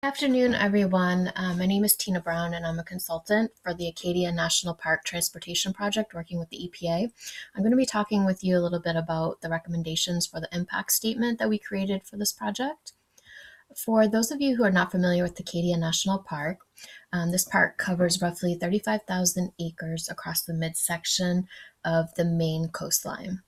Afternoon, everyone. My name is Tina Brown, and I'm a consultant for the Acadia National Park Transportation Project working with the EPA. I'm going to be talking with you a little bit about the recommendations for the impact statement that we created for this project. For those of you who are not familiar with Acadia National Park, this park covers roughly 35,000 acres across the midsection of the Maine coastline.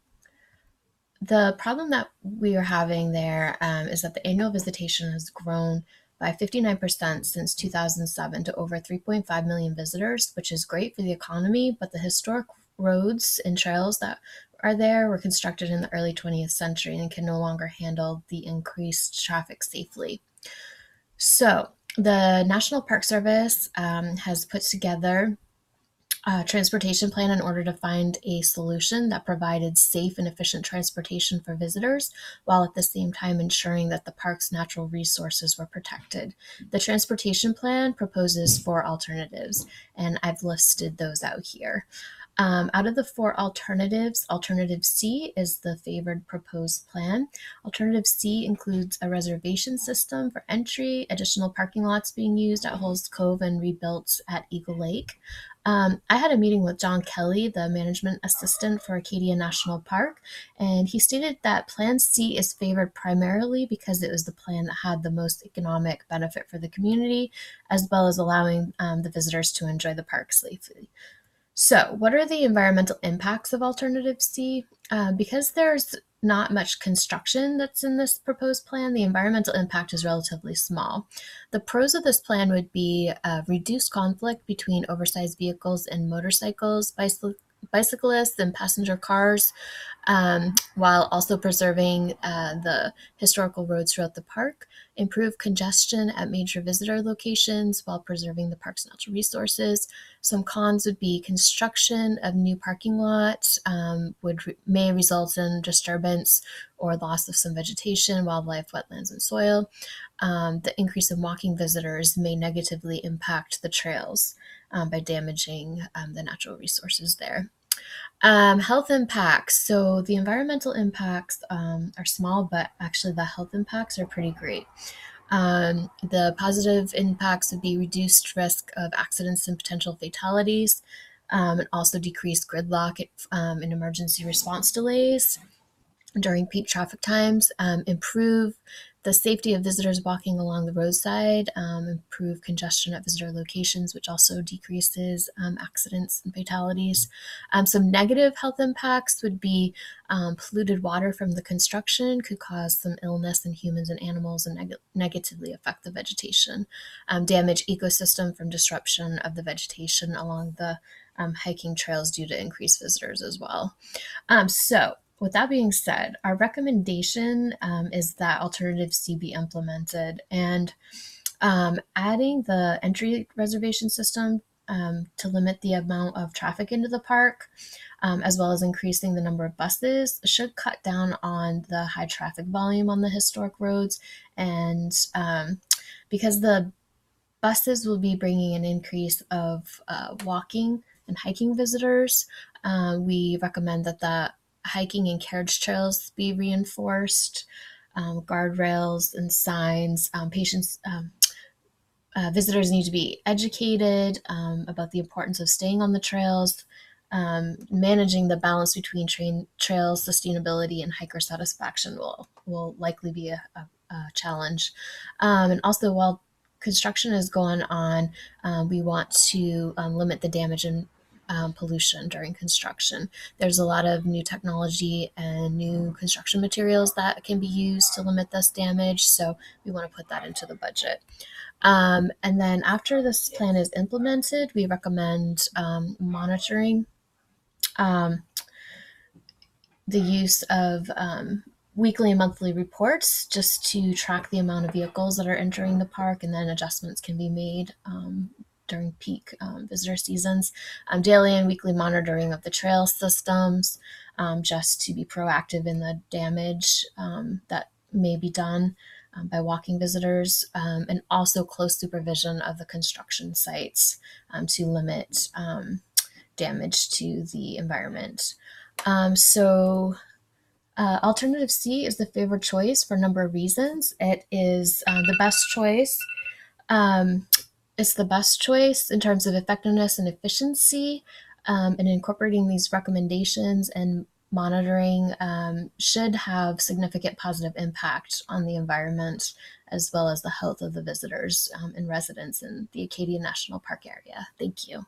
The problem that we are having there is that the annual visitation has grown by 59% since 2007 to over 3.5 million visitors, which is great for the economy, but the historic roads and trails that are there were constructed in the early 20th century and can no longer handle the increased traffic safely. So the National Park Service has put together transportation plan in order to find a solution that provided safe and efficient transportation for visitors, while at the same time ensuring that the park's natural resources were protected. The transportation plan proposes four alternatives, and I've listed those out here. Out of the four alternatives, Alternative C is the favored proposed plan. Alternative C includes a reservation system for entry, additional parking lots being used at Hulls Cove and rebuilt at Eagle Lake. I had a meeting with John Kelly, the management assistant for Acadia National Park, and he stated that Plan C is favored primarily because it was the plan that had the most economic benefit for the community, as well as allowing the visitors to enjoy the park safely. So, what are the environmental impacts of Alternative C? Because there's not much construction that's in this proposed plan, the environmental impact is relatively small. The pros of this plan would be reduced conflict between oversized vehicles and motorcycles, bicyclists, and passenger cars, while also preserving the historical roads throughout the park, improve congestion at major visitor locations while preserving the park's natural resources. Some cons would be construction of new parking lots may result in disturbance or loss of some vegetation, wildlife, wetlands, and soil. The increase in walking visitors may negatively impact the trails by damaging the natural resources there. Health impacts. So the environmental impacts are small, but actually the health impacts are pretty great. The positive impacts would be reduced risk of accidents and potential fatalities, and also decreased gridlock and emergency response delays during peak traffic times, improve the safety of visitors walking along the roadside, improve congestion at visitor locations, which also decreases accidents and fatalities. Some negative health impacts would be polluted water from the construction could cause some illness in humans and animals and negatively affect the vegetation. Damage ecosystem from disruption of the vegetation along the hiking trails due to increased visitors as well. So with that being said, our recommendation is that Alternative C be implemented, and adding the entry reservation system to limit the amount of traffic into the park, as well as increasing the number of buses, should cut down on the high traffic volume on the historic roads. And because the buses will be bringing an increase of walking and hiking visitors, we recommend that the hiking and carriage trails be reinforced, guardrails and signs. Visitors need to be educated about the importance of staying on the trails. Managing the balance between trails sustainability and hiker satisfaction will likely be a challenge. And also, while construction is going on, we want to limit the damage and pollution during construction. There's a lot of new technology and new construction materials that can be used to limit this damage, so we want to put that into the budget. And then after this plan is implemented, we recommend monitoring the use of weekly and monthly reports just to track the amount of vehicles that are entering the park, and then adjustments can be made during peak visitor seasons. Daily and weekly monitoring of the trail systems, just to be proactive in the damage that may be done by walking visitors, and also close supervision of the construction sites to limit damage to the environment. Alternative C is the favored choice for a number of reasons. It is the best choice Um, it's the best choice in terms of effectiveness and efficiency, and incorporating these recommendations and monitoring should have significant positive impact on the environment as well as the health of the visitors and residents in the Acadia National Park area. Thank you.